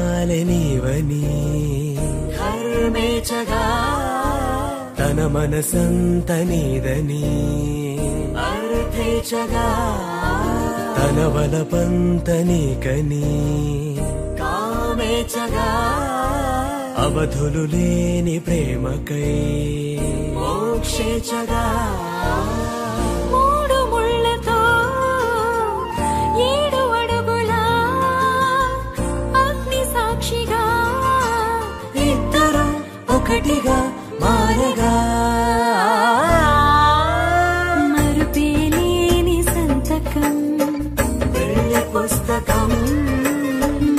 నమ్మాలి నీవని హర్మేచగా తన మనసంత నీదని అర్థేచగా తన వలపంత నీకని కామేచగా అవధులు లేని ప్రేమకై మోక్షేచగా మూడు ముళ్ళతో 7 అడుగుల అగ్ని సాక్షిగా ఇద్దరు ఒకటిగా మారగా మరుపేలేని సంతకం వెళ్ళి పుస్తకం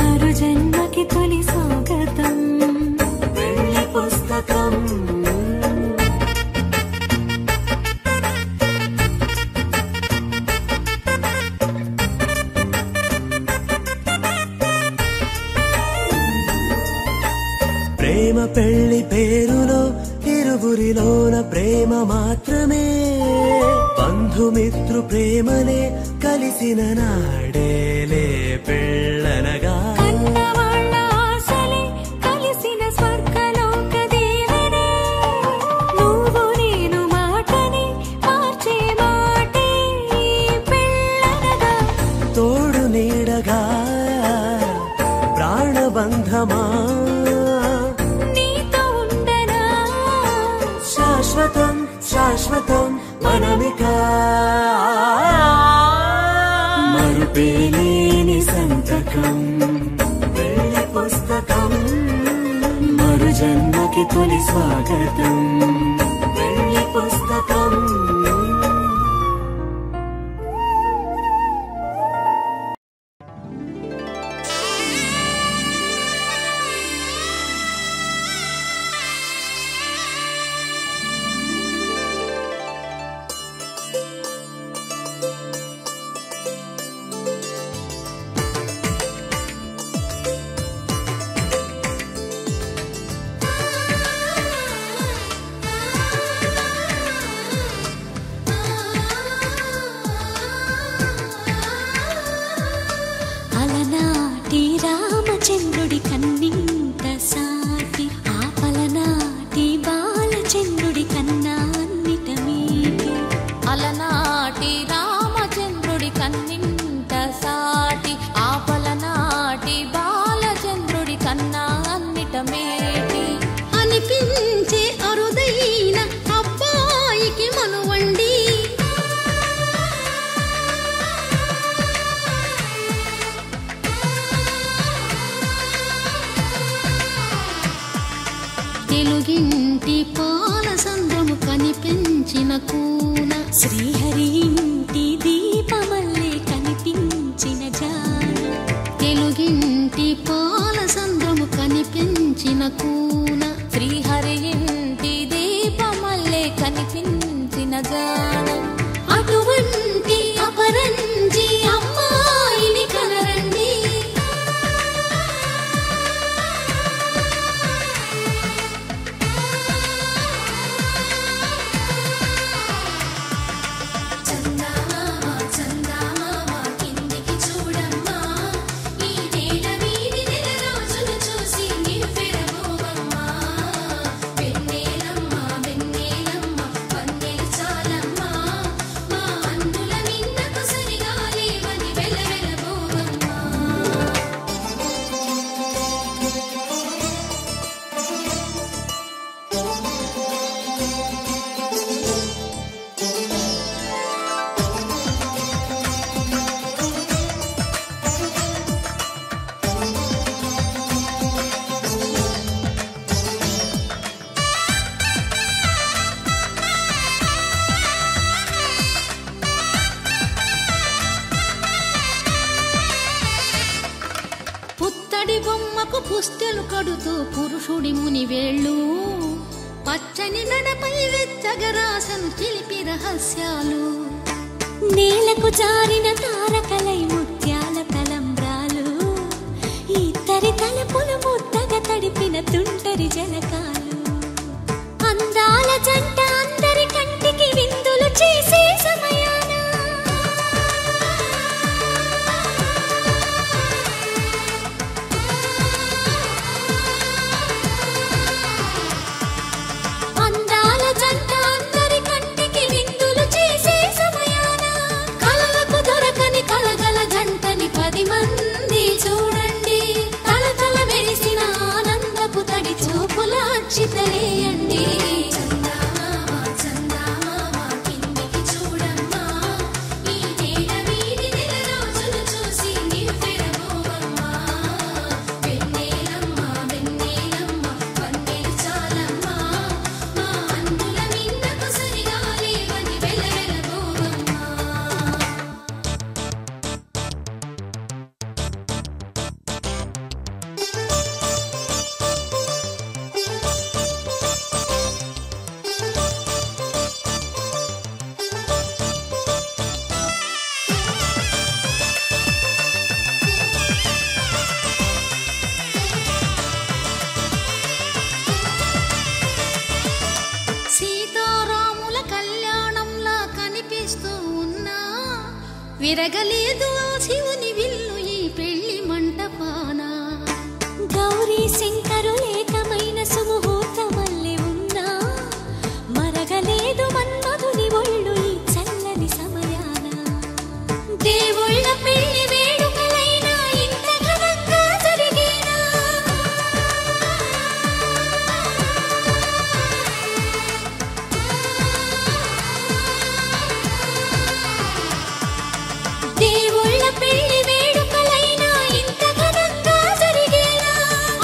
మరు జన్మకి తొలి స్వాగతం వెళ్ళి పుస్తకం ప్రేమ పెళ్లి పేరులో ఇరువురిలోన ప్రేమ మాత్రమే బంధుమిత్రు ప్రేమనే కలిసిన నాడేలే పెళ్ళనగా కన్నవాళ్ళ ఆశలే కలిసిన స్వర్గలోక దేవనే నువ్వు నేను మాటని మార్చే మాటే పెళ్ళనగా తోడు నీడగా ప్రాణబంధమా నీతో ఉండనా శాశ్వతం శాశ్వతం మనమిక మరుపేలేని సంతకం వెళ్ళి పుస్తకం మరు జన్మకి తొలి స్వాగతం వెళ్ళి పుస్తకం అలనాటి రామచంద్రుడి కన్నింత సాటి ఆపలనాటి బాలచంద్రుడి కన్నా అన్నిట మీటి అలనాటి రామచంద్రుడి కన్నింత సాటి ఆపలనాటి బాలచంద్రుడి కన్నా అన్నిట మేటి అనిపించే అరుదైన అబ్బాయికి మనువండి తెలుగింటి పాలసంద్రము కనిపించిన కూన శ్రీహరి ఇంటి దీపమల్లే కనిపించిన జాన తెలుగింటి పాలసంద్రము కనిపించిన కూన శ్రీహరి ఇంటి దీపమల్లే కనిపించిన జాన అటువంటి అపరంజి అమ్మాయిని కనరండి చందమామ చందమామ కిందికి చూడమ్మా ఈ నేల వీధి నెల రోజులు చూసి నివ్వెరబోవమ్మా వెన్నెలమ్మ వెన్నెలమ్మ వన్నెలు చాలమ్మా మా అందుల మిన్నకు సరిగా లేవని వెలవెలబోవమ్మా పుత్తడి బొమ్మకు పుస్తెలు కడుతూ పురుషుడి ముని వేళ్ళు పచ్చని నడపై వెచ్చగరాసను చిలిపి రహస్యాలు నేలకు జారిన తారకలై ముత్యాల తలంబ్రాలు ఇద్దరి తలపులు ముద్దగా తడిపిన తుంటరి జలకాలు అందాల జంట అందరి కంటికి విందులు చేసే సమయాన విరగలేదు ఆ శివుని విల్లు ఈ పెళ్లి మంటపాన. గౌరీ శంకరు ఏకమైన సుముహూర్తమల్లె ఉన్నా మరగలేదు మన్మధుని ఒళ్ళు ఈ చల్లని సమయాన. దేవుళ్ళ పెళ్లి వేడుకలైనా ఇంత ఘనంగా జరిగేనా? దేవుళ్ళ పెళ్లి వేడుకలైనా ఇంత ఘనంగా జరిగేనా?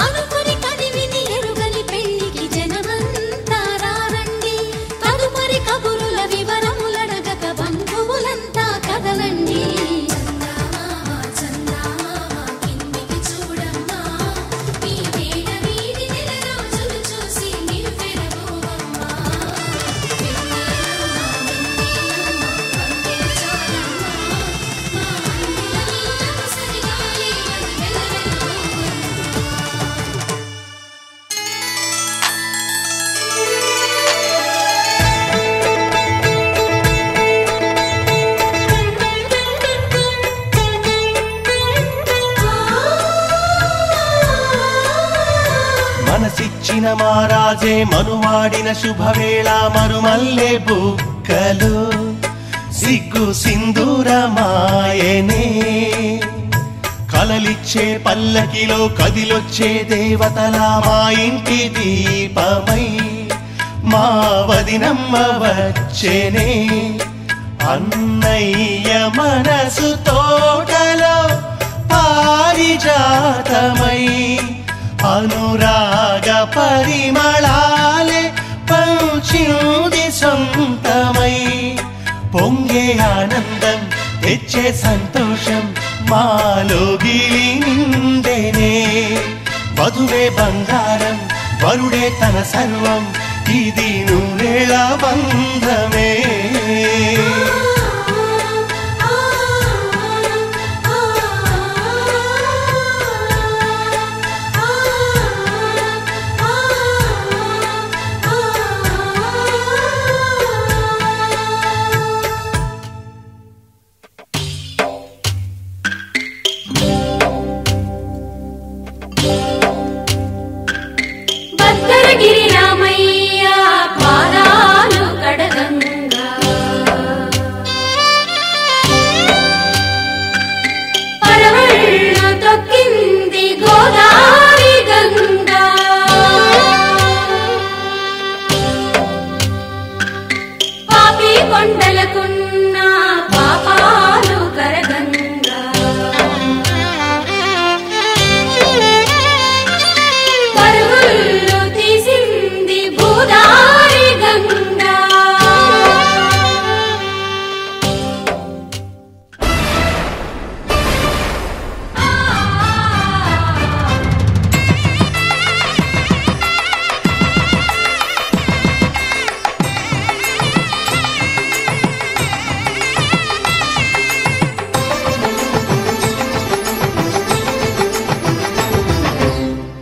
అనుకుని కదివిని ఎరుగని పెళ్లికి జనమంతా రారండి. తదుపరి కబురుల వివరములడగక బంధువులంతా కదలండి. కిందికి చూడమ్మా, ఈ వేళ వీడి నెల రోజులు చూసి నీవు పెరగోవమ్మా. మనసిచ్చిన మారాజే మనువాడిన శుభవేళ మరుమల్లె బుక్కలు సిగ్గు సింధూరమాయనే. కలలిచ్చే పల్లకిలో కదిలొచ్చే దేవతలా మా ఇంటి దీపమై మా వదినమ్మ వచ్చేనే. అన్నయ్య మనసు తోటలో పారిజాతమై అనురాగ పరిమళాలే పంచింది సొంతమై. పొంగే ఆనందం తెచ్చే సంతోషం మాలో గిలి నిండేనే. వధువే బంగారం వరుడే తన సర్వం ఇది నూరేళ్ళ బంధమే. భద్రగిరి రామయ్య పాదాలు కడగంగా, పరవళ్ళు తొక్కింది గోదావరి గంగా. పాపి కొండలకున్న పాపాలు కరగంగా, పరుగులు తీసింది భూదారి గంగా.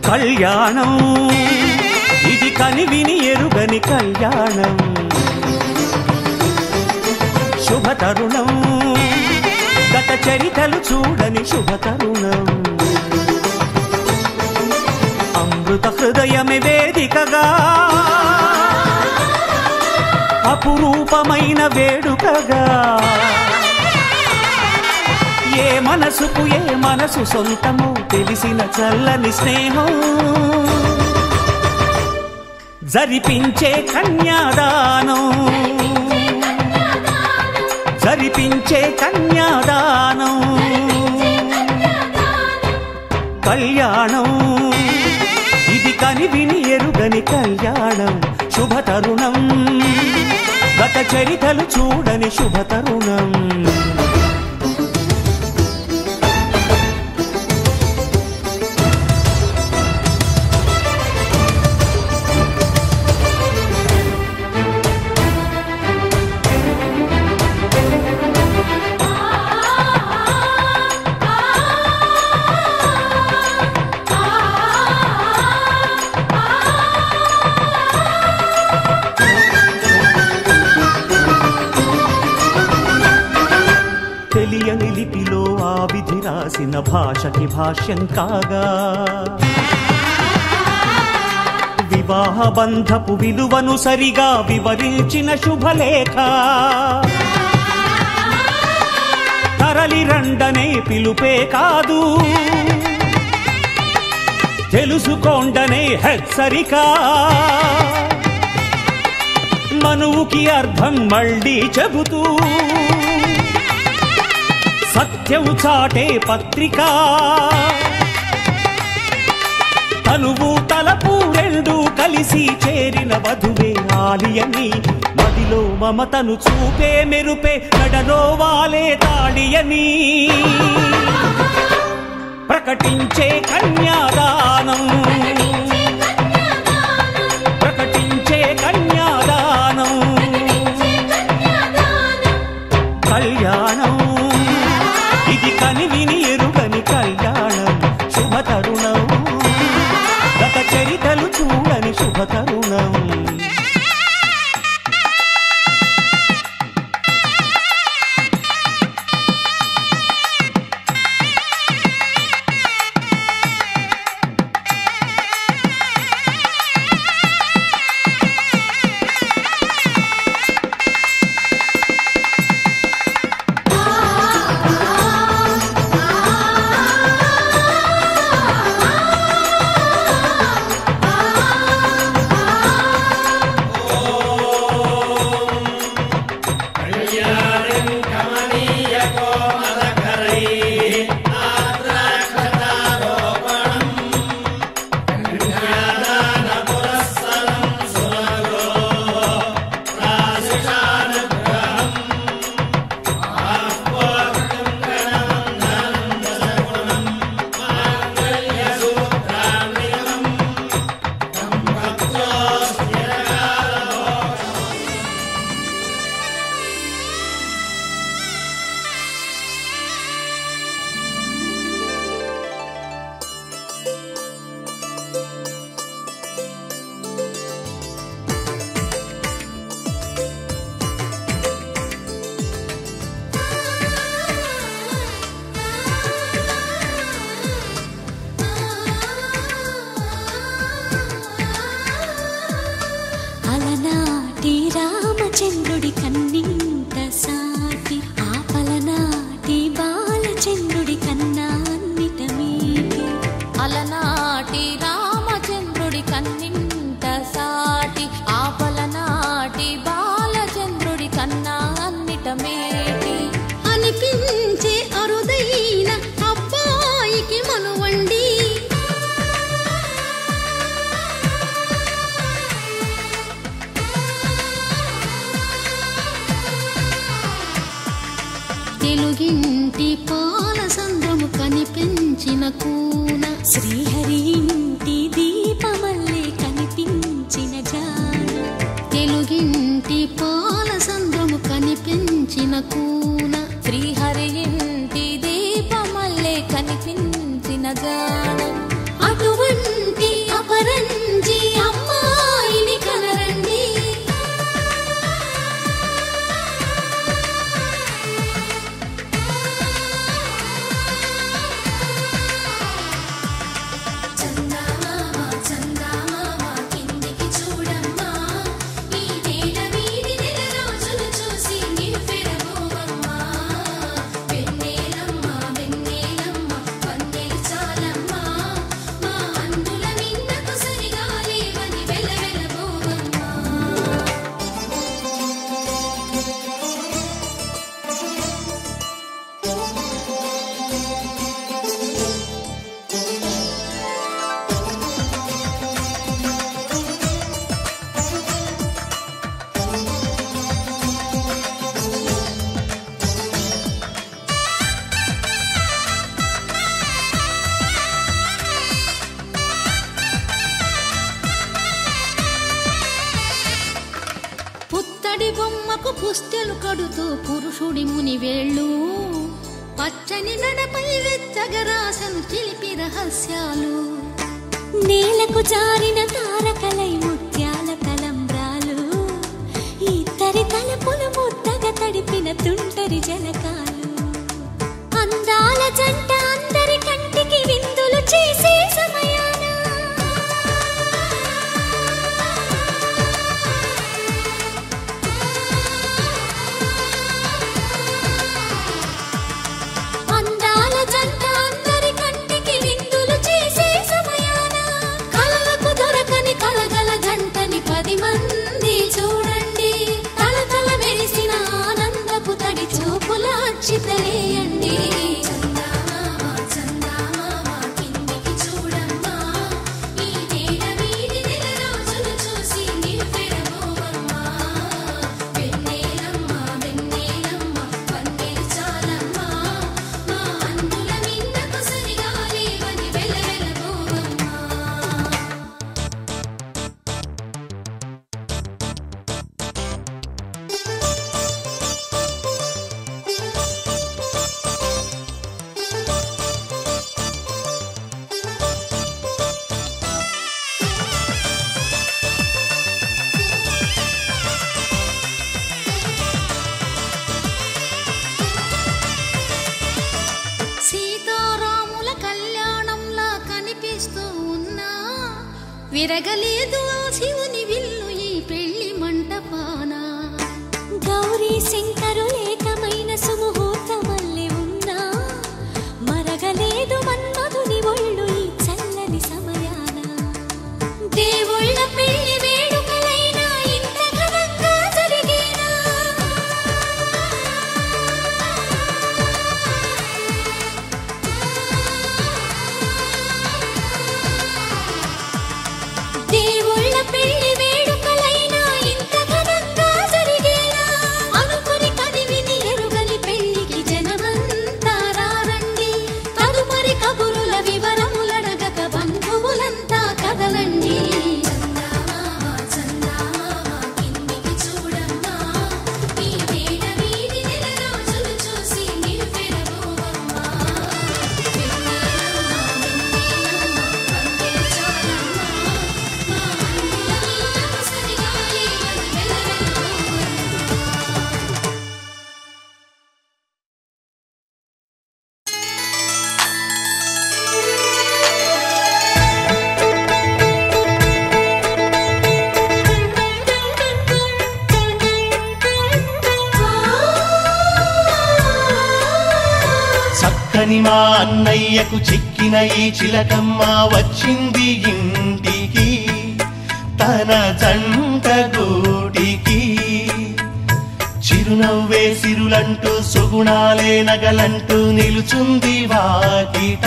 కళ్యాణం ఇది కనివిని ఎరుగని కళ్యాణం. శుభతరుణం గత చరితలు చూడని శుభతరుణం. అమృత హృదయమే వేదికగా అపురూపమైన వేడుకగా. ఏ మనసుకు ఏ మనసు సొంతమో తెలిసిన చల్లని స్నేహం. జరిపించే కన్యాదానం జరిపించే కన్యాదానం. కళ్యాణం ఇది కనివిని ఎరుగని కళ్యాణం. శుభతరుణం గత చరితలు చూడని శుభతరుణం. రాసిన భాషకి భాష్యం కాగా వివాహ బంధపు విలువను సరిగా వివరించిన శుభలేఖ తరలి రండనే పిలుపే కాదు తెలుసుకోండనే హెచ్చరిక మనువుకి అర్థం మళ్ళీ చెబుతూ సత్యం చాటే పత్రిక తనువు తలపు రెండు కలిసి చేరిన వధువే ఆలియని మదిలో మమతను చూపే మెరుపే నడలో వాలే తాళియని ప్రకటించే కన్యాదానం ప్రకటించే కన్యాదానం కళ్యాణం ఇది కనివిని ఎరుగని కళ్యాణం శుభతరుణం గత చరితలు చూడని శుభతరుణం రామచంద్రుడి కన్నింత సాటి ఆపలనాటి బాలచంద్రుడి కన్నా అన్నిట మీటి అలనాటి రామచంద్రుడి కన్నింత సాటి ఆపలనాటి బాలచంద్రుడి కన్నా అన్నిట మేటి అనిపించే అరుదైన అబ్బాయికి మనువండి తెలుగింటి పాలసంద్రము కనిపించిన కూన శ్రీహరి ఇంటి దీపమల్లే కనిపించిన జాన తెలుగింటి పాలసంద్రము కనిపించిన కూన శ్రీహరి ఇంటి దీపమల్లే కనిపించిన గానం అటువంటి అపరంజి అమ్మాయిని కనరండి బొమ్మకు పుస్తెలు కడుతూ పురుషుడి ముని వేళ్ళు పచ్చని నడపై వెచ్చగరాసను చిలిపి రహస్యాలు నేలకు జారిన తారకలై ముత్యాల తలంబ్రాలు ఇద్దరి తలపులు ముద్దగా తడిపిన తుంటరి జలకాలు అందాల జంట విరగలేదు ఆ శివుని విల్లు ఈ పెళ్లి మంటపాన. గౌరీ శంకరు ఏకమైన సుముహూర్తమల్లె ఉన్నా మరగలేదు మన్మధుని ఒళ్ళు ఈ చల్లని సమయాన. దేవుళ్ళ పెళ్లి వేడుకలైనా ఇంత ఘనంగా జరిగేనా? దేవుళ్ళ పెళ్లి వేడుకలైనా ఇంత ఘనంగా జరిగేనా? అనుకుని కదివిని ఎరుగని పెళ్లికి జనమంతా రారండి. తదుపరి కబురుల వివరములడగక బంధువులంతా కదలండి. కిందికి చూడమ్మా, ఈ వేళ వీధి నెల రోజులు చూసి నివ్వెరబోవమ్మా. చక్కని మా అన్నయ్యకు చిక్కిన ఈ చిలకమ్మ వచ్చింది ఇంటికి తన జంట గూటికి. చిరునవ్వే సిరులంటూ సుగుణాలే నగలంటూ నిలుచుంది వాకిట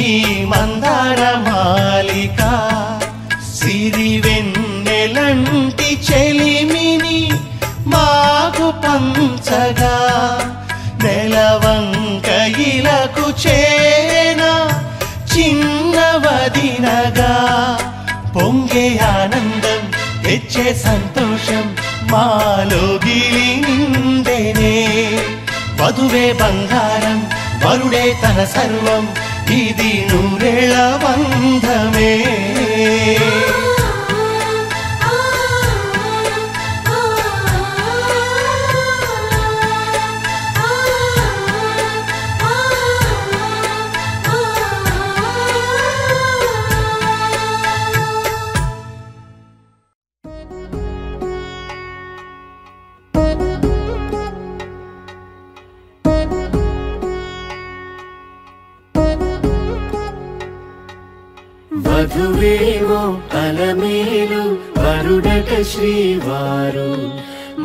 ఈ మందార మాలిక. సిరి వెన్నెలంటి చెలిమిని మాకు పంచగా నెలవంక ఇలకు చేన చిన్నవదినగా. పొంగే ఆనందం తెచ్చే సంతోషం మాలోగిలి నిండెనే. వధువే బంగారం వరుడే తన సర్వం ఇది నూరేళ్ల బంధమే. వధువేవో అలమేలు వరుడట శ్రీవారు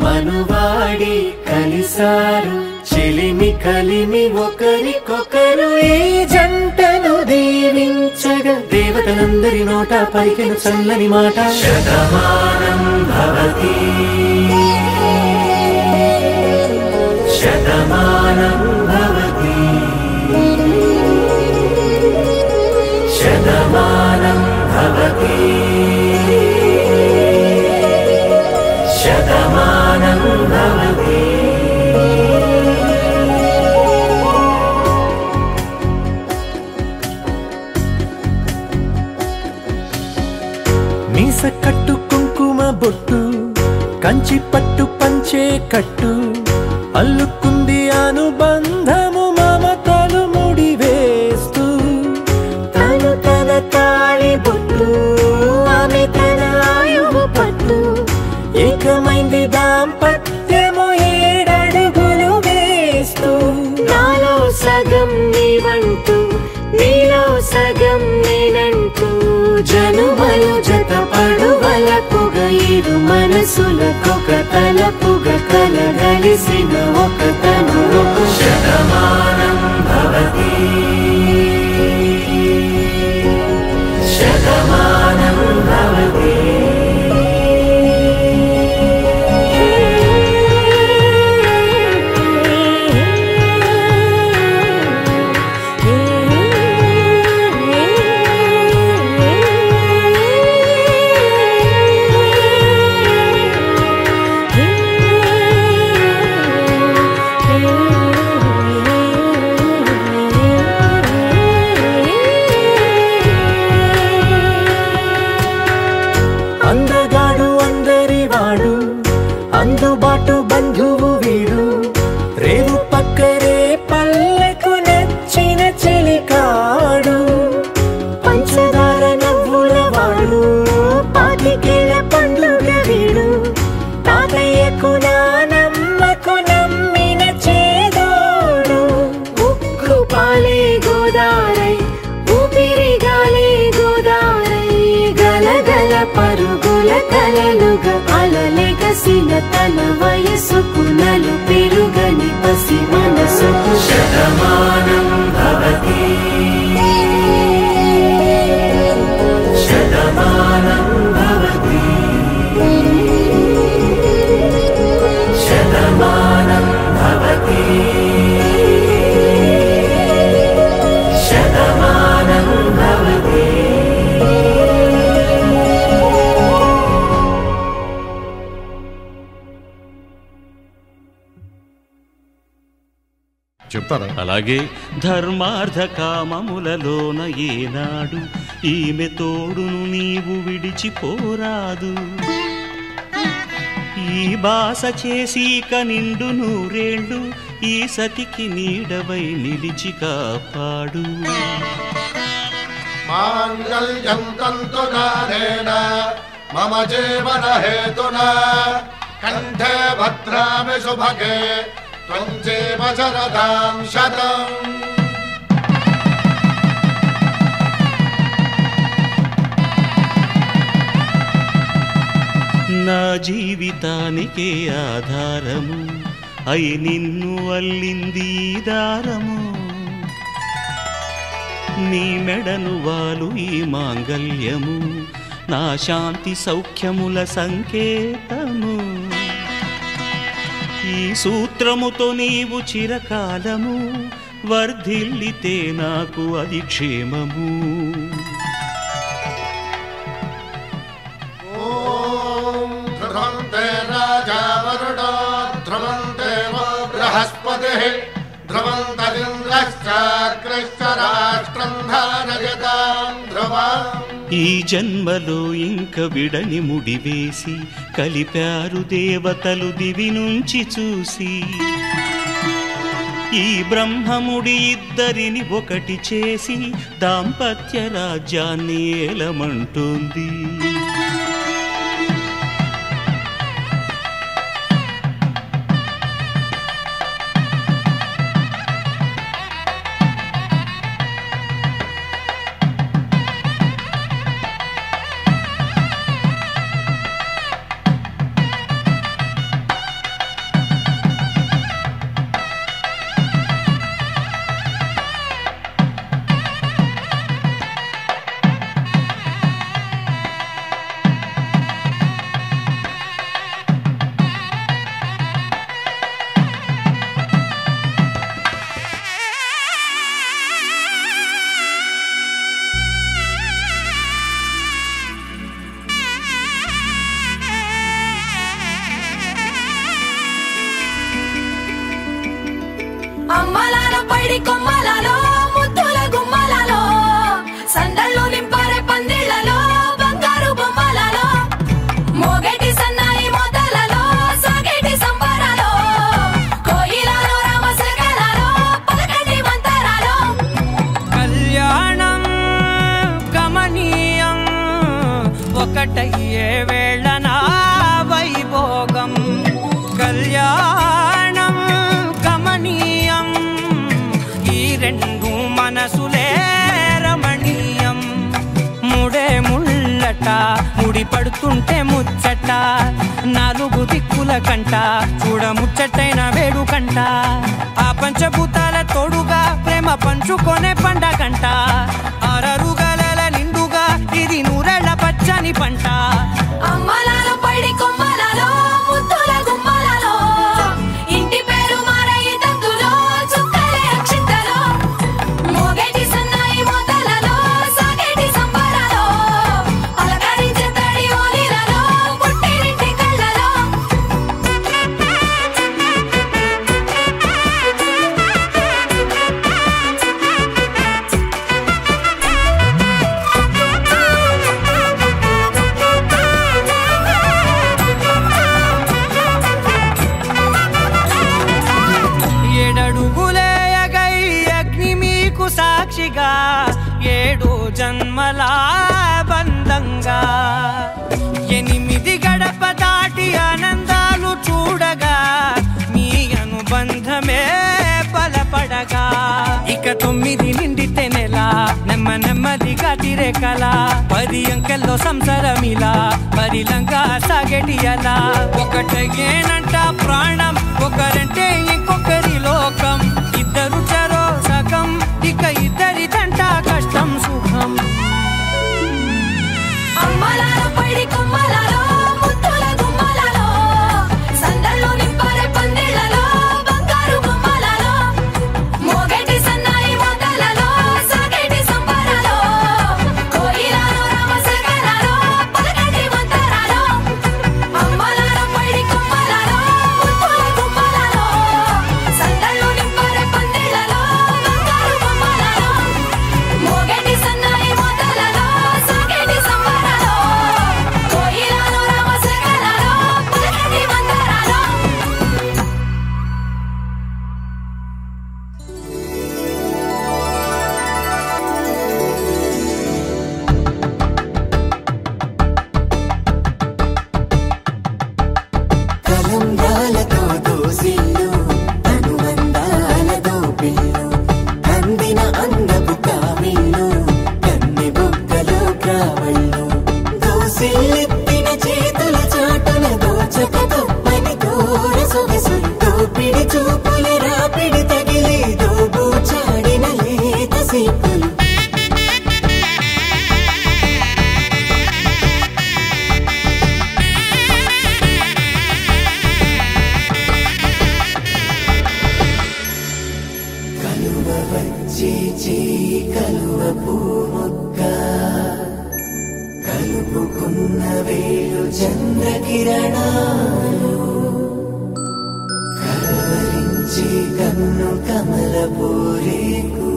మనువాడి కలిసారు చెలిమి కలిమి ఒకరికొకరు. ఈ జంటను దీవించగా దేవతలందరి నోట పలికిన చల్లని మాట శతమానం భవతి శతమానం భవతి శతమానం భవతి శతమానం భవతి. మీస కట్టు కుంకుమ బొట్టు కంచి పట్టు పంచే కట్టు అల్లుకుంది అనుబంధము మమతలు ముడివేస్తూ. తను తన తాళి బొట్టు ఆమె తన ఆయువు పట్టు ఏకమైంది దాంపత్యము 7 అడుగులు వేస్తూ. నాలో సగం నీవంటూ నీలో సగం నేనంటూ జనుమలు జత పడువలపుగ ఇరు మనసులకొక తలపుగ కలగలిసిన ఒక తను. శతమానం భవతి శతమానం భవతి. పరుగుల కలలుగా అలలెగసిన తన వయసుకు నలు పెరుగని పసి మనసుకు శతమానం భవతి శతమానం భవతి శతమానం భవతి శతమానం భవతి. చెప్తారా? అలాగే ధర్మార్థ కామములలోన ఏనాడు ఈమె తోడును నీవు విడిచిపోరాదు. ఈ బాస చేసి కనిండు నూరేళ్ళు ఈ సతికి నీడవై నిలిచి కాపాడు. మాంగళ్యం తంతునానేన మమ జీవన హేతునా కంఠే భద్రామి శుభగే త్వం జీవ శరదాం శతం. నా జీవితానికే ఆధారము అయి నిన్ను అల్లింది దారము. నీ మెడను వాలు ఈ మాంగల్యము నా శాంతి సౌఖ్యముల సంకేతము. ఈ సూత్రముతో నీవు చిరకాలము వర్ధిల్లితే నాకు అది క్షేమము. ఓం ధ్రువంతే రాజా వరుణో ధ్రువంతే బృహస్పతిః ధ్రువంతరింద్రశ్చాగ్రశ్చ రాష్ట్రం ధారయతాం ధ్రువం. ఈ జన్మలో ఇంక విడని ముడివేసి కలిపారు దేవతలు దివి నుంచి చూసి. ఈ బ్రహ్మముడి ఇద్దరిని ఒకటి చేసి దాంపత్య రాజ్యాన్ని ఏలమంటోంది. అమ్మలాల పైడి కొమ్మలలో ముద్దుల గుమ్మలలో సందళ్ళు నింపారే పందిళ్లలో బంగారు బొమ్మలలో మోగేటి సన్నాయి మోతలలో సాగేటి సంబరాలో కోయిలలో రామశకలలో పలకటి మంతరాలో. కళ్యాణం గమనీయం ఒకటయ్యే వేళ నా వైభోగం. కళ్యాణం గమనీయం ఈ రెండు మనసులే రమణీయం. ముడే ముళ్ళట ముడి పడుతుంటే ముచ్చట నాలుగు దిక్కుల కంట చూడ ముచ్చటైన వేడుకంట. ఆ పంచభూతాల తోడుగా ప్రేమ పంచుకొనే పండగంట. అరరుగల నిండుగా ఇది నూరెళ్ళ పచ్చని పంట. అమ్మలాల పైడి కొమ్మలలో ముద్దుల గుమ్మలలో ఇంటి పేరు మారయి తందులో చుక్కలే అక్షింతలో మోగేటి సన్నాయి మోతలలో సాగేటి సంబరాలో అలకరించే తడి ఓలిలలో పుట్టినింటి కళ్ళలో. నెమ్మదిగా తిరే కళ 10 అంకెల్లో సంసారమిలా పరిలంగా సాగేటియలా ఒకటేనంట ప్రాణం ఒకరంటే ఇంకొకరి లోకం ఇద్దరు చరో సగం ఇక ఇద్దరిదంట కష్టం సుఖం అమ్మలాలో పడి కొమ్మలాలో ముత్తుల గుమ్మలాలో సందల్లో నింపరే పందిళ్ళలో బంగారు గుమ్మలాలో మోగేటి సన్నాయి మోతలలో సాగేటి సంబరాలో కోయిలాలో రామశేఖరాలో పలకేటి మంతరాలో అమ్మలాలో పడి కొమ్మలాలో ముత్తుల గుమ్మలాలో సందల్లో నింపరే పందిళ్ళలో బంగారు గుమ్మలాలో మోగేటి సన్నాయి మోతలలో సాగేటి సంబరాలో కోయిలాలో రామశేఖరాలో పలకేటి మంతరాలో కలంబ్రాలతో దోసిల్లు అనుబంధాలతో పిల్లు అందిన అందపు కావిళ్ళు కన్నె బొక్కలో ప్రావళ్ళు దోసిల్లెత్తిన చేతుల చాటున దోచక తప్పని దూర సొగసులు దోపిడి చూపుల రాపిడి తగిలి దోబూచాడిన లేత సీపులు కలువ వచ్చే చేయి కలువ పూముక్క కలుపుకున్న వేలు చంద్రకిరణాలు కలవరించే కన్ను కమల పూరేకు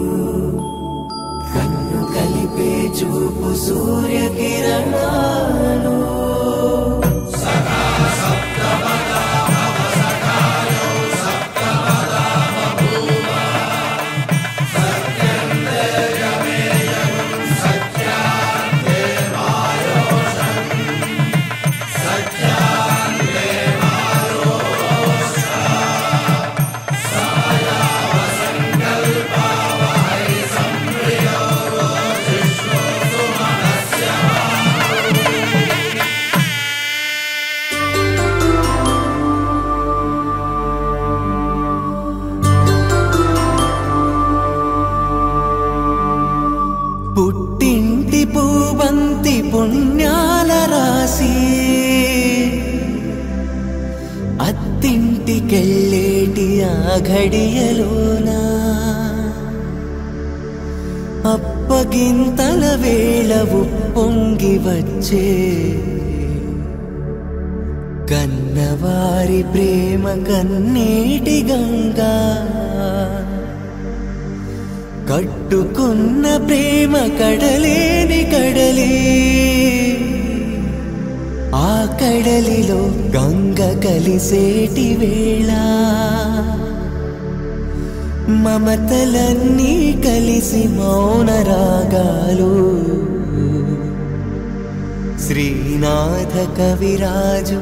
కన్ను కలిపే చూపు సూర్యకిరణాలు పుట్టింటి పూబంతి పుణ్యాల రాసి అత్తింటికెళ్ళేటి ఆ ఘడియలోనా అప్పగింతల వేళ ఉప్పొంగి వచ్చే కన్నవారి ప్రేమ కన్నీటి గంగా కట్టుకున్న ప్రేమ కడలేని కడలి ఆ కడలిలో గంగ కలిసేటి వేళ మమతలన్నీ కలిసి మౌన రాగాలు శ్రీనాథ కవిరాజు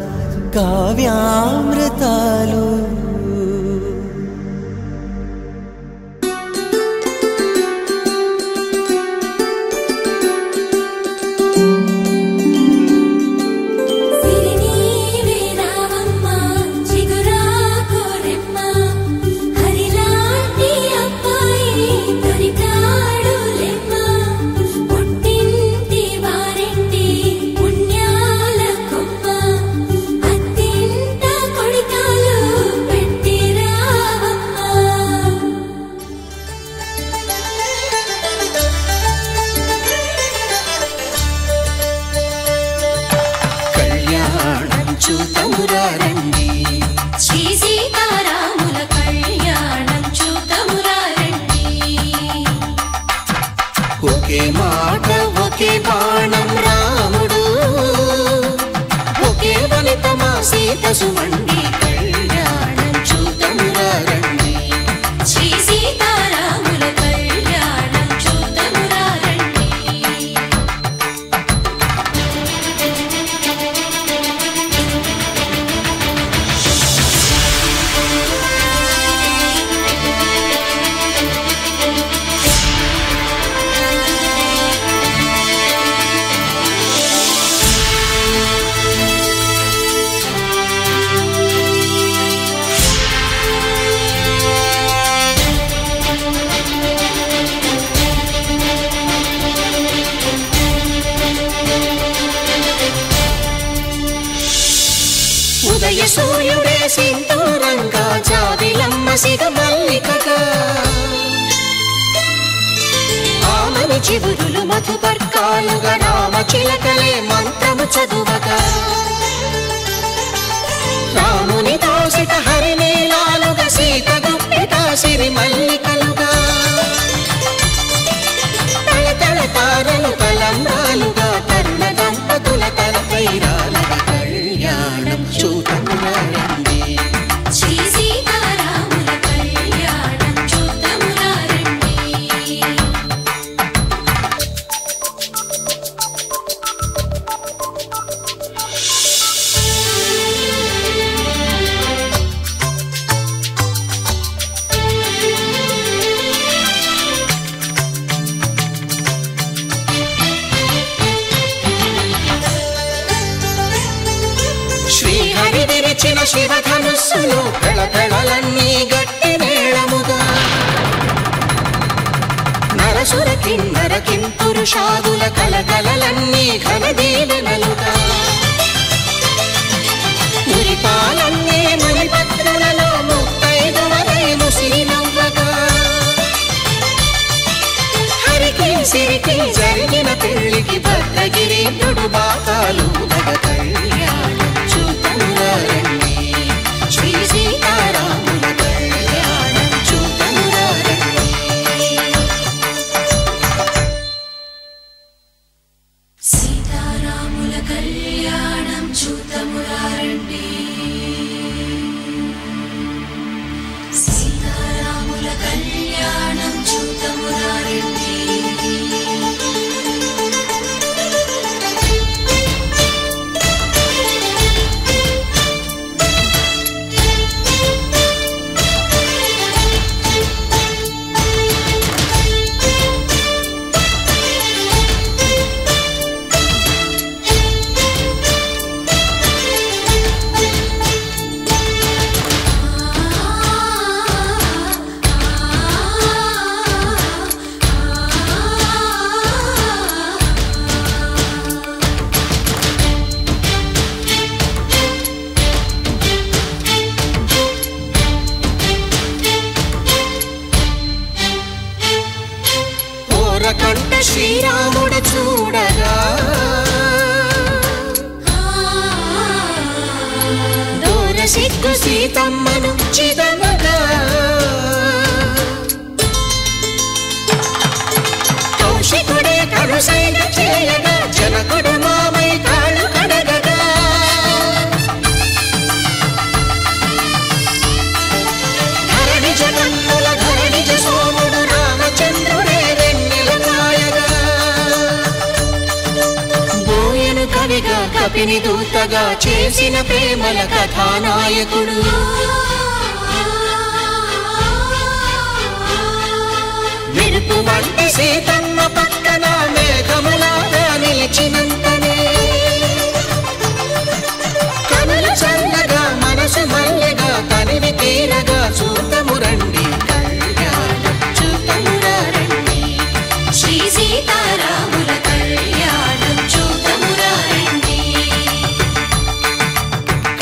కావ్యామృతాలు ఒకే మాట ఒకే బాణం రాముడు ఒకే వనిత మా సీత సుమండి కళ్యాణం చూతమురా రండి శ్రీ సీతారాముల కళ్యాణం చూతమురా రండి మసిగ మల్లికగా ఆమని చివురులు మధుపర్కాలుగా రామ చిలకలే మంత్రము చదువగా రాముని దోసిట హరినీలాలుగా సీత గుప్పిట సిరి మల్లికలుగా తళతళ తారలు తలంబ్రాలుగా తరుణ దంపతుల తలపైరాలుగా కళ్యాణం చూతమురారండి శ్రీ సీతారాముల కళ్యాణం చూతమురారండి శ్రీహరి విరిచిన శివధనుస్సులు పెళపెళలన్నీ గట్టి మేళముగా నరసుర కిన్నర కింపురుషాదుల కలకలలన్నీ ఘన దీవెనలుగా మురిపాలన్నీ మునిపత్రులలో ముత్తైదువలై ముసిరి నవ్వగా హరికి సిరికి జరిగిన పెళ్లికి భద్రగిరీంద్రుడు బాకాలు కళ్యాణం చూతమురారండి శ్రీ సీతారాముల కళ్యాణం చూతమురారండి సీతారాముల కళ్యాణం చూతమురారండి సీతారాముల కళ్యాణం చూతమురారండి కంట శ్రీరాముడు చూడగా దూర సిగ్గు సీతమ్మను చిదమగా కౌశికుడే కరుసైన చేయగా జనకుడు మామై కాళ్ళు కడగగా ధరణి జగన్నుల ధరణి సోముడు రామచంద్రుడే కవిగా కపిని దూతగా చేసిన ప్రేమల కథానాయకుడు మెరుపు వంటి సీతమ్మ పక్కన మేఘములాగా నిలిచినంతనే కనులు చల్లగా మనసు మల్లెగా తనివి తీరగా చూతమురండి కళ్యాణం చూతమురారండి శ్రీ సీతారాముల కళ్యాణం చూతమురారండి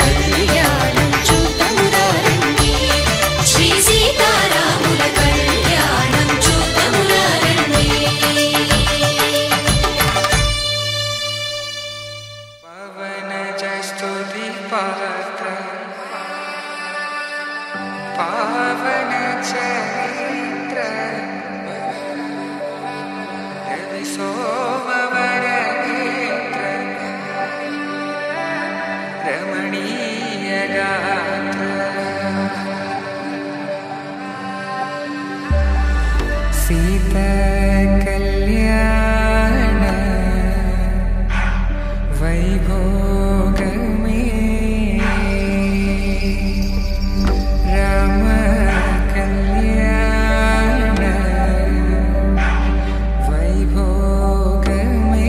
కళ్యాణం చూతమురారండి శ్రీ సీతారాముల కళ్యాణం చూతమురారండి పవన జస్తుతి పాత్ర పావన చరిత్ర రవి సోమవర నేత్ర రమణీయ గాత్ర సీత కళ్యాణ వైభోగమే రామ కళ్యాణ వైభోగమే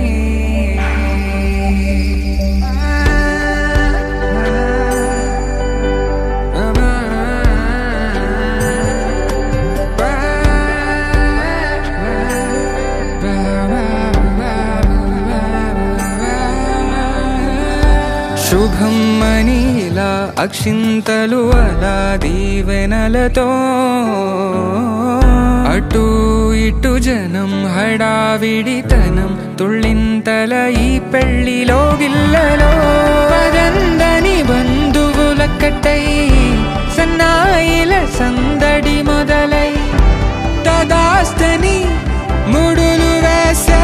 శుభం అని ఇలా అక్షింతలు అలా దీవెనలతో అటు ఇటు జనం హడావిడితనం తుళ్ళింతల ఈ పెళ్లిలో గిల్లలో పదందని బంధువులక్కటై సన్నాయిల సందడి మొదలై తదాస్తని ముడులు వేసే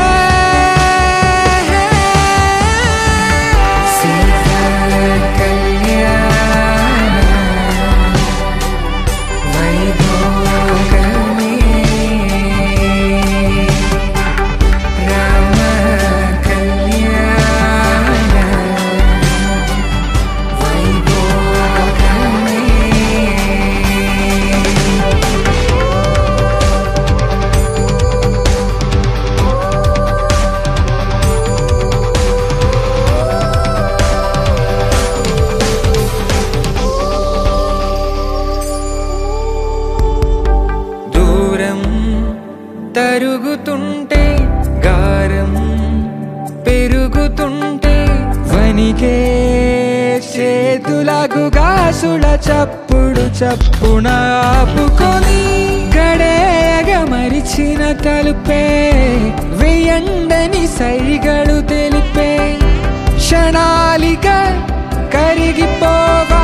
తరుగుతుంటే గారం పెరుగుతుంటే వనికే చేతులకు గాసుల చప్పుడు చప్పున ఆపుకొని గడేయగ మరిచిన తలుపే వెయ్యండని సైగడు తెలిపే క్షణాలిక కరిగిపోవా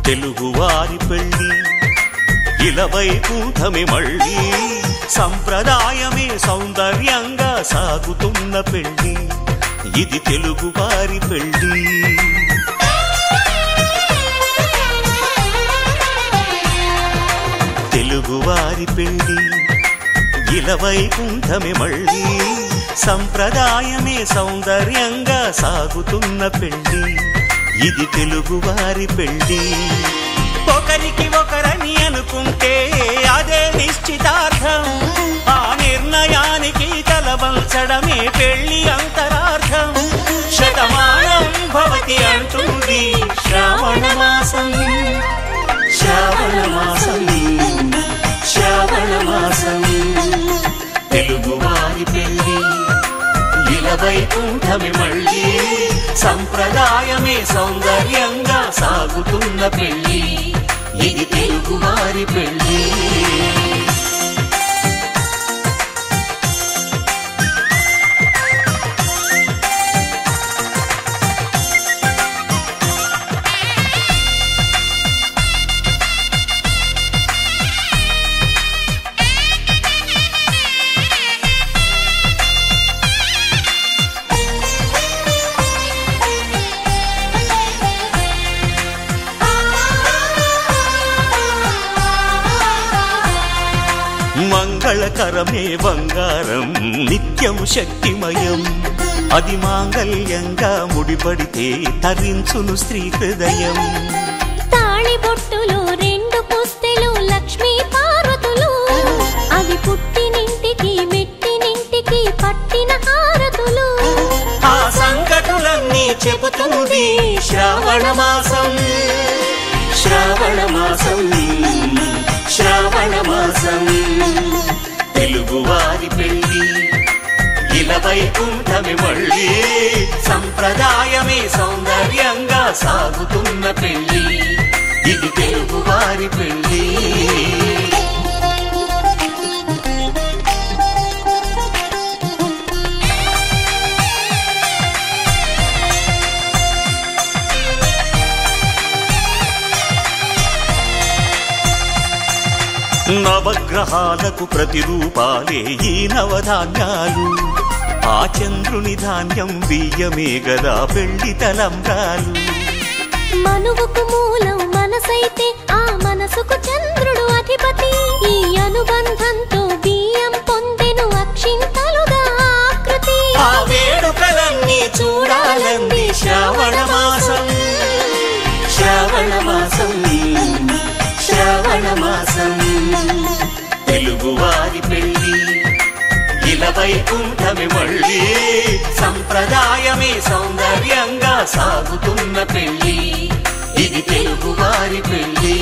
తెలుగువారి పెళ్లి ఇలవైకుంఠమి మళ్ళీ సంప్రదాయమే సౌందర్యంగా సాగుతున్న పెళ్లి ఇది తెలుగువారి పెళ్లి తెలుగువారి పెళ్లి ఇలవైకుంఠమి మళ్ళీ సంప్రదాయమే సౌందర్యంగా సాగుతున్న పెళ్లి ఇది తెలుగువారి పెళ్లి ఒకరికి ఒకరని అనుకుంటే అదే నిశ్చితార్థం ఆ నిర్ణయానికి తలవంచడమే పెళ్లి అంతరార్థం శతమానం భవతి అంటుంది శ్రావణ మాసం శ్రావణ మాసం శ్రావణ మాసం తెలుగువారి పెళ్లి ఇలవైకుంఠమి మళ్ళీ సంప్రదాయమే సౌందర్యంగా సాగుతున్న పెళ్లి ఇది తెలుగువారి పెళ్లి మంగళకరమే బంగారం నిత్యం శక్తిమయం అది మాంగళ్యంగా ముడిపడితే తరించును స్త్రీ హృదయం తాళిబొట్టులో రెండు పుస్తెలు లక్ష్మీ పార్వతులు అవి పుట్టినింటికి మెట్టినింటికి పట్టిన హారతులు ఆ సంకటులన్నీ చెబుతుంది వస్తుంది శ్రావణ మాసం శ్రావణ మాసం శ్రావణ మాసం తెలుగువారి పెళ్లి ఇలా వైకుంఠమే మళ్ళీ సంప్రదాయమే సౌందర్యంగా సాగుతున్న పెళ్లి ఇది తెలుగువారి పెళ్లి నవగ్రహాలకు ప్రతిరూపాలే ఈ నవధాన్యాలు ఆ చంద్రుని ధాన్యం బియ్యమే గదా పెళ్లి తలంబ్రాలు మనువుకు మూలం మనసైతే ఆ మనసుకు చంద్రుడు అధిపతి ఈ అనుబంధంతో బియ్యం పొందెను అక్షింతలుగా ఆకృతి ఆ వేడుకలన్నీ చూడాలంది శ్రావణ మాసం శ్రావణ మాసం శ్రావణ మాసం తెలుగువారి పెళ్లి ఇలా వైకుంఠమే మళ్ళీ సంప్రదాయమే సౌందర్యంగా సాగుతున్న పెళ్లి ఇది తెలుగువారి పెళ్లి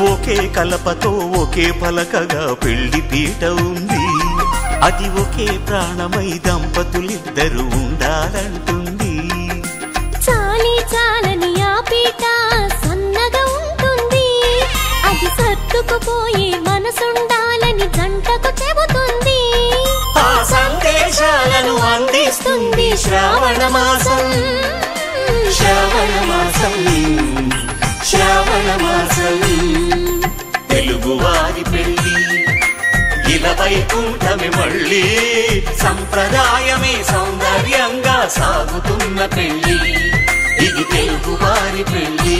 ఒకే కలపతో ఒకే పలకగా పెళ్లి పీట ఉంది అది ఒకే ప్రాణమై దంపతులిద్దరూ ఉండాలంటుంది చాలి చాలని ఆ పీట సన్నగా ఉంటుంది అది సర్దుకుపోయే మనసుండాలని జంటకు చెబుతుంది ఆ సందేశాలను అందిస్తుంది శ్రావణ మాసం శ్రావణ మాసం శ్రావణ మాసం తెలుగువారి పెళ్లి ఇలా వైకుంఠమే మళ్ళీ సంప్రదాయమే సౌందర్యంగా సాగుతున్న పెళ్లి ఇది తెలుగువారి పెళ్లి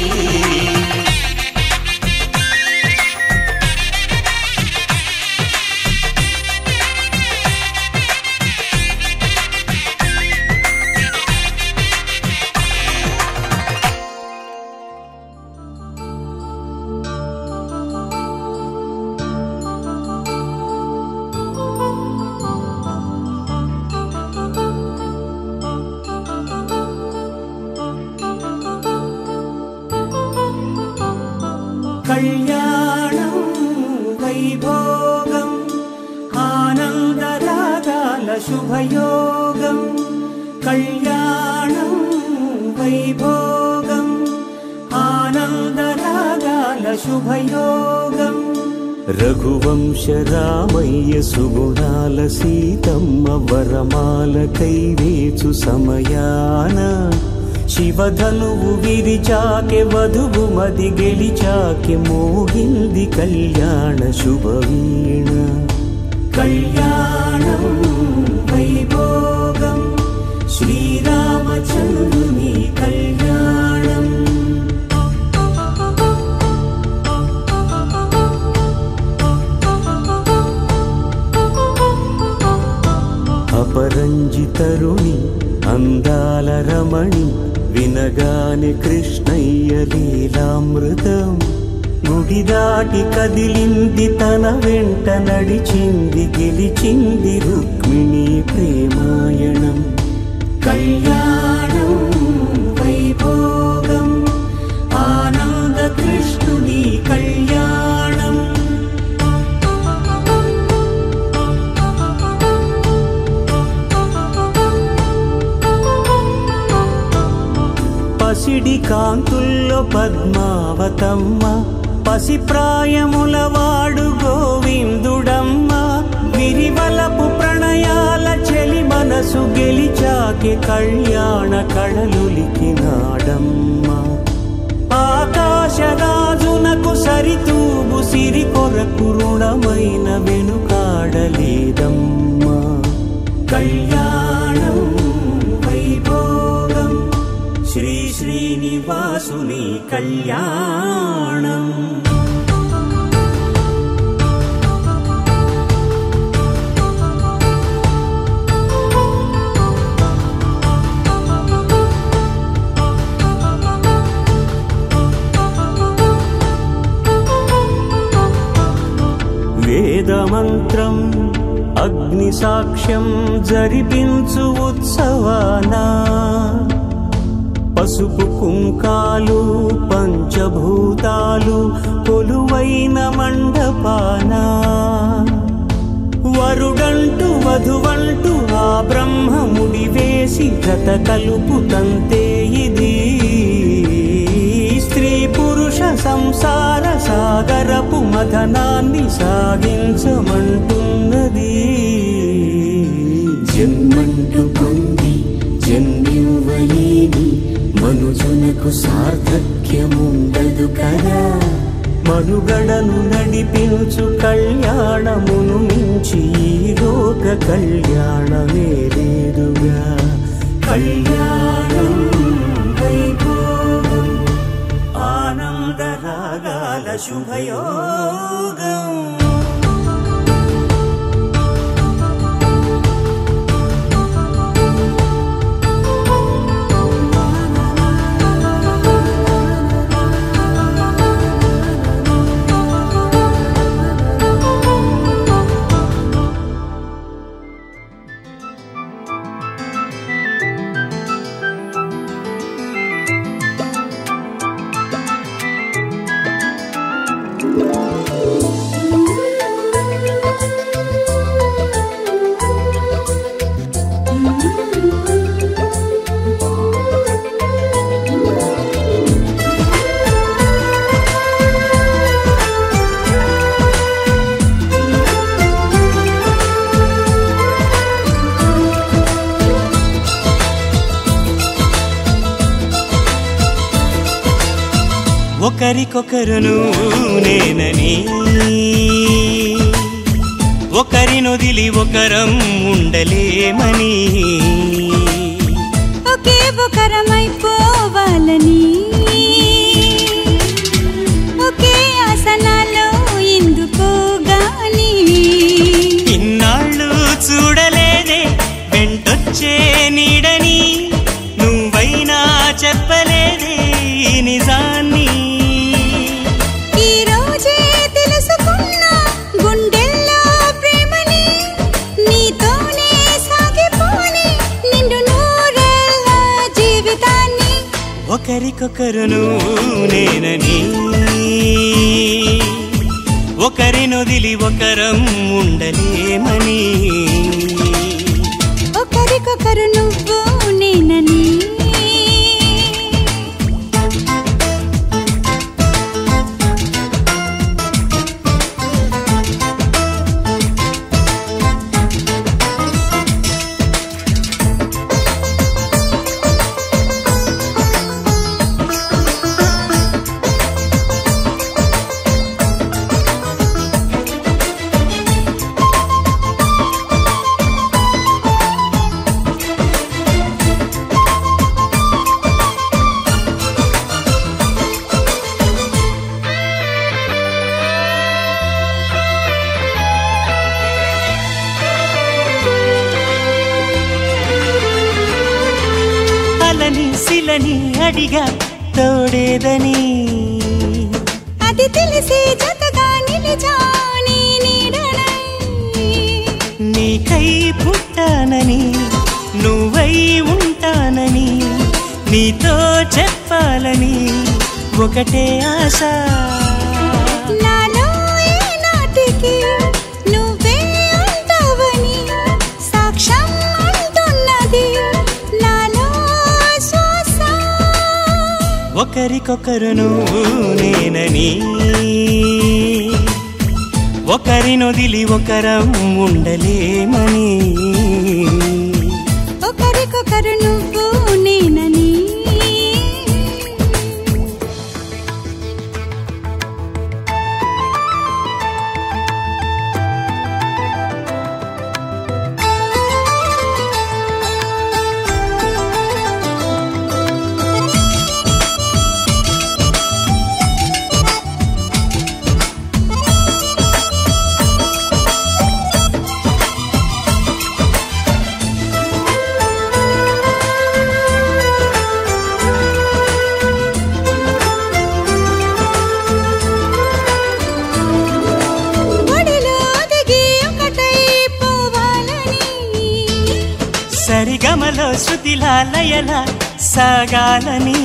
కళ్యాణం వైభోగం ఆనందరాగాల శుభయోగం కళ్యాణం వైభోగం ఆనందరాగాల శుభయోగం రఘువంశ రామయ్య సుగుణాల సీతమ్మ వరమాల కైవేచు సమయాన శివధనువు విరిచాకె వధువు మది గెలిచాకె మోగింది కళ్యాణ శుభవీణ కళ్యాణం వైభోగం శ్రీరామచంద్రుని కళ్యాణం అపరంజితరుణి అందాల రమణి వినగానే కృష్ణయ్య లీలామృతం గుడి దాటి కదిలింది తన వెంట నడిచింది గెలిచింది రుక్మిణి ప్రేమాయణం కళ్యాణం వైభోగం ఆనంద కృష్ణుని కళ్యాణం పసిడి కాంతుల్లో పద్మావతమ్మ పసిప్రాయముల వాడు గోవిందుడమ్మ విరివలపు ప్రణయాల చెలి మనసు గెలిచాకె కళ్యాణ కళలులికినాడమ్మ ఆకాశరాజునకు సరితూబు సిరి కొరకు రుణమైన వెనుకాడలేదమ్మా కళ్యాణం వైభోగం శ్రీ శ్రీనివాసుని కళ్యాణం వేదమంత్రం అగ్ని సాక్ష్యం జరిపించు ఉత్సవాన పసుపు కుంకాలు పంచభూతాలు కొలువైన మండపాన వరుడంటూ వధువంటూ ఆ బ్రహ్మముడి వేసి జత కలుపుతంతే ఇది స్త్రీ పురుష సంసార సాగరపు మథనాన్ని సాగించమంటున్నది. జన్మంటూ పొంది జన్మివ్వలేని మనుజునకు సార్థక్యముండదు కదా. మనుగడను నడిపించు కళ్యాణమును మించి ఈ లోక కళ్యాణమే లేదుగా. కళ్యాణం వైభోగం ఆనంద రాగాల శుభయోగం. ఒకరికొకరును నేనని ఒకరినొదిలి ఒకరం ఉండలేమని ఒకే ఒకరమైపోవాలని ఒకే ఆసనాలో ఎందుకో గాని ఇన్నాళ్ళు చూడలేదే వెంటొచ్చే నీడని నువ్వైనా చెప్పలేదే నిజాన్ని. ఒకరికొకరును నేనని ఒకరినొదిలి ఒకరం ఉండలేమని ఒకరికొకరు నువ్వు నేనని శిలని అడిగా తోడేదని అది తెలిసి జతగా నిలిచాని నీడనై నీకై పుట్టానని నువ్వై ఉంటానని నీతో చెప్పాలని ఒకటే ఆశ. నాలో ఏనాటికి నువ్వే ఉంటావని సాక్ష్యం అంటున్నది నాలో శ్వాస. ఒకరికొకరును నేనని ఒకరినొదిలి ఒకరం ఉండలేమని ఒకరికొకరు నువ్వు నేనని శృతిలా లయలా సాగాలని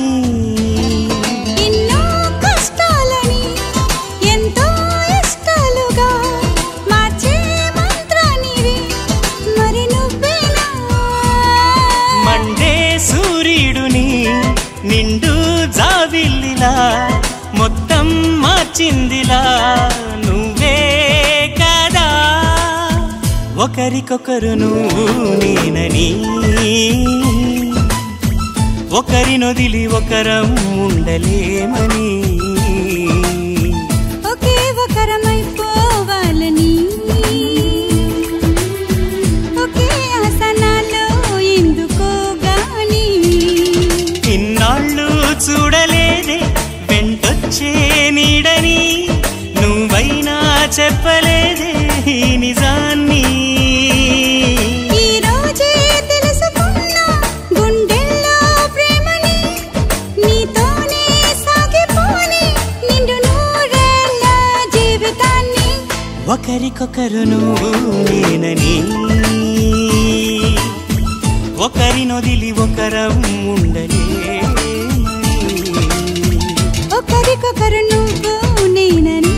ఎన్నో కష్టాలని ఎంతో ఇష్టాలుగా మార్చే మంత్రానివి మరి నువ్వేనా మండే సూర్యుడుని నిండు జాబిల్లిలా మొత్తం మార్చిందిలా నువ్వే కదా ఒకరికొకరు నువ్వు నేనని ఒకరినొదిలి ఒకరం ఉండలేమని ఒకే ఒకరమైపోవాలని ఒకే ఆసనాలో ఎందుకో గాని ఇన్నాళ్ళు చూడలేదే వెంటొచ్చే నీడని నువ్వైనా చెప్పలేదే ఈ నిజాన్ని ఈ రోజే తెలుసుకున్నా గుండెల్లో ప్రేమని నీతోనే సాగిపోని నిండు నూరేళ్ళ జీవితాన్ని ఒకరికొకరు నువ్వు నేనని ఒకరినొదిలి ఒకరం ఉండలేమని ఒకరికొకరు నువ్వు నేనని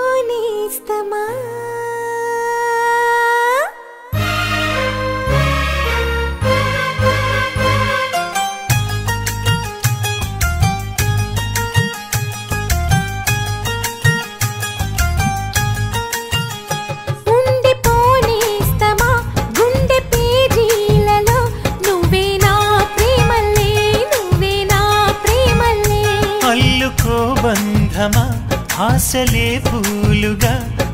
ఉండిపోనేస్తమా ఉండిపోనేస్తమా గుండె పేజీలలో నువ్వే నా ప్రేమల్లే నువ్వే నా ప్రేమల్లే అల్లుకో బంధమా ఆశలే పూలుగా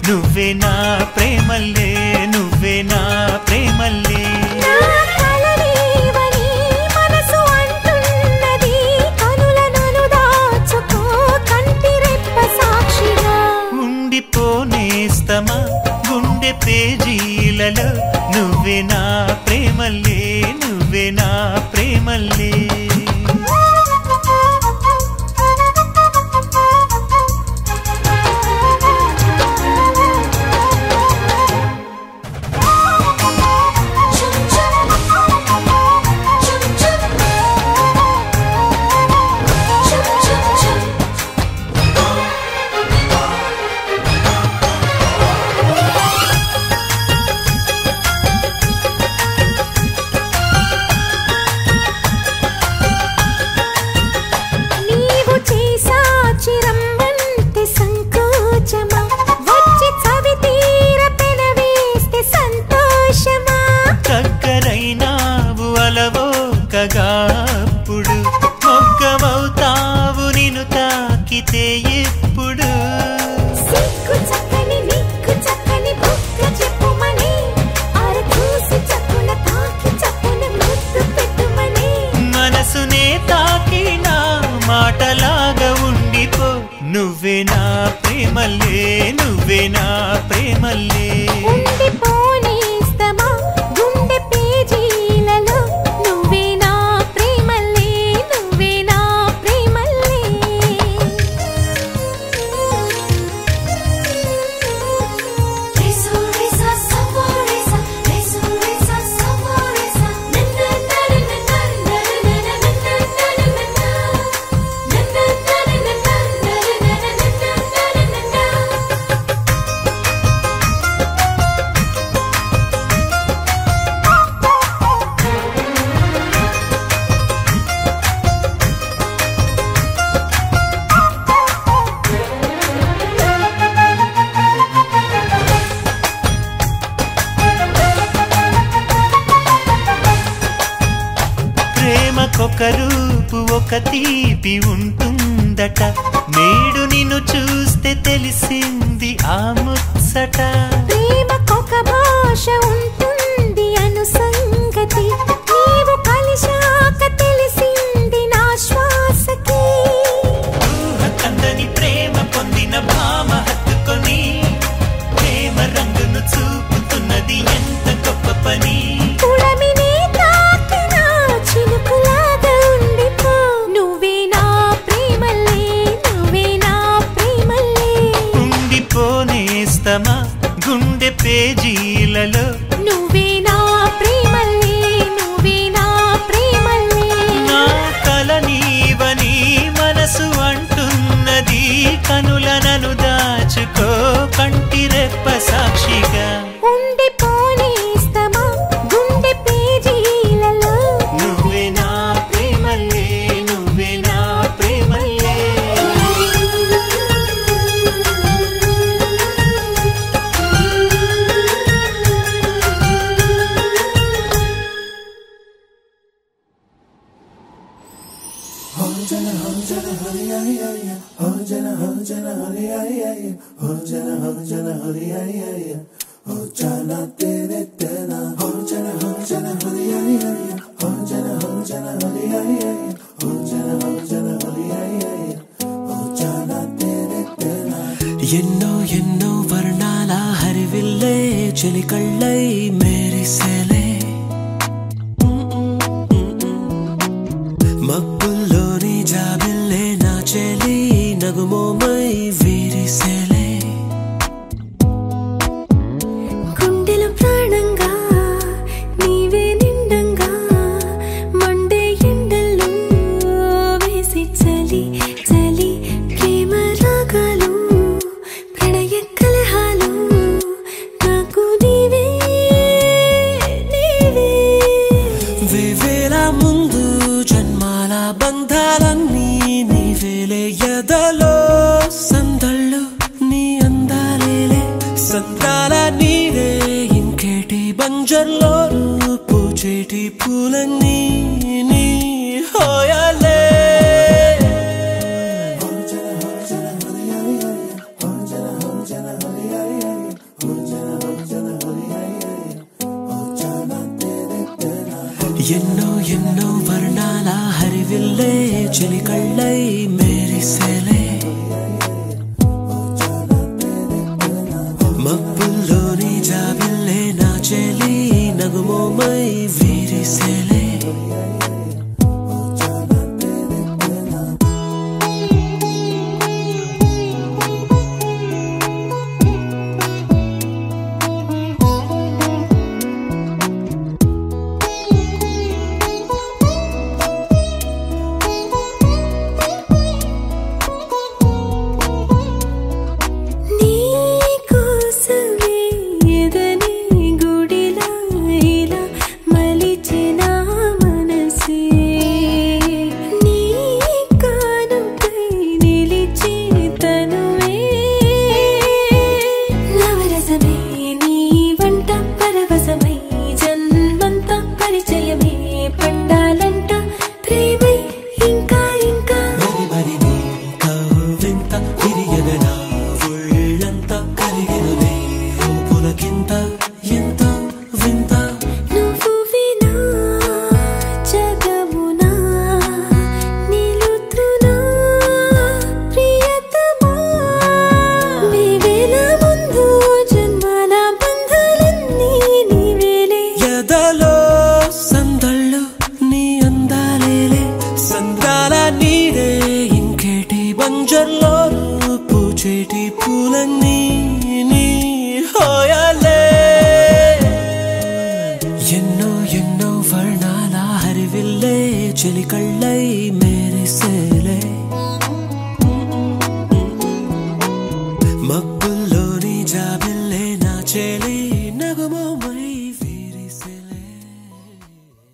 నువ్వే నా ప్రేమల్లే నువ్వే నా ప్రేమల్లే నా కలలేవని మనసు అంటున్నది కనులను దాచుకో కంటి రెప్ప సాక్షిగా ఉండిపోనేస్తమా గుండె పేజీలలో నువ్వే నా ప్రేమల్లే నువ్వే నా ప్రేమల్లే నీవు చేసా చిరంబంటే సంకోచమా వచ్చి చవి తీర పెనవేస్తే సంతోషమా దగ్గరైనావు అలవోకగా అప్పుడు మొగ్గమవుతావు నిన్ను తాకితే ఎప్పుడు సిక్కు చక్కని నిక్కు చక్కని బుక్క చెప్పుమని ఆర చూసి చక్కున తాకి చక్కున ముద్దు పెట్టుమని మనసునే తాకిన మాటలాగా ఉండిపో నువ్వే నా ప్రేమల్లే నువ్వే నా ప్రేమల్లే ఉండిపోనేస్తమా గుండె పేజీలలో నువ్వే నా ప్రేమల్లే నువ్వే నా ప్రేమల్లే రేసో రేసా సఫోరేసా రేసో రేసా సఫోరేసా నన్న నన్న నన్న ప్రేమకొక రూపు ఒక తీపి ఉంటుందట నేడు నిన్ను చూస్తే తెలిసింది ఆ ముచ్చట ప్రేమకొక భాష ఉంటుంది అను సంగతి నీవు కలిశాక తెలిసింది నా శ్వాసకి కందని ప్రేమ పొందిన భామ హత్తుకొని ప్రేమ ఎన్నో ఎన్నో వర్ణాల హరివిల్లే చెలికళ్ళై మేరిసేలే మబ్బుల్లోని జాబిల్లే నా చెలి నగుమోమై వీరిసేలే గుండెలో ప్రాణంగా నీవే నిండంగా మండే ఎండల్లో వేసి చలి చలి ప్రేమ రాగాలు ప్రణయ కలహాలు నాకు నీవే నీవే వేవేల ముందు జన్మాల బంధాలన్నీ నీవేలే ఎదలో సందళ్ళు నీ అందాలేలే సందాల నీరే ఇంకేటి బంజర్లో పూచేటి పూలన్నీ నీ హోయాలే ఎన్నో ఎన్నో వర్ణాల హరివిల్లే చెలికళ్ళై మేరిసేలే మబ్బుల్లోని జాబిల్లే నా చెలి నగుమోమై వీరిసేలే నీకోసమే ఎదని గుడిలా ఇలా మలిచిన మనసే నీ కానుకై నిలిచి తనువే నవరసమే నీ వంట పరవశమై జన్మంతా పరిచయమే పండాలంట ప్రేమై ఇంకా ఇంకా మరి మరి నీ కవ్వింత తిరియగనా ఒళ్ళంతా కరిగినదే పులకింత ఎంత వింత నువ్వు వినా జగమునా నిలుతునా ప్రియతమా నీవేల ముందు జన్మాల బంధాలన్నీ నీవేలే ఎదలో సందళ్ళు నీ అందాలేలే సందాల నీరే ఇంకేటి బంజర్లో పూచేటి పూలన్నీ నీ హోయాలే ఎన్నో ఎన్నో వర్ణాల హరివిల్లే చెలికళ్ళై మేరిసేలే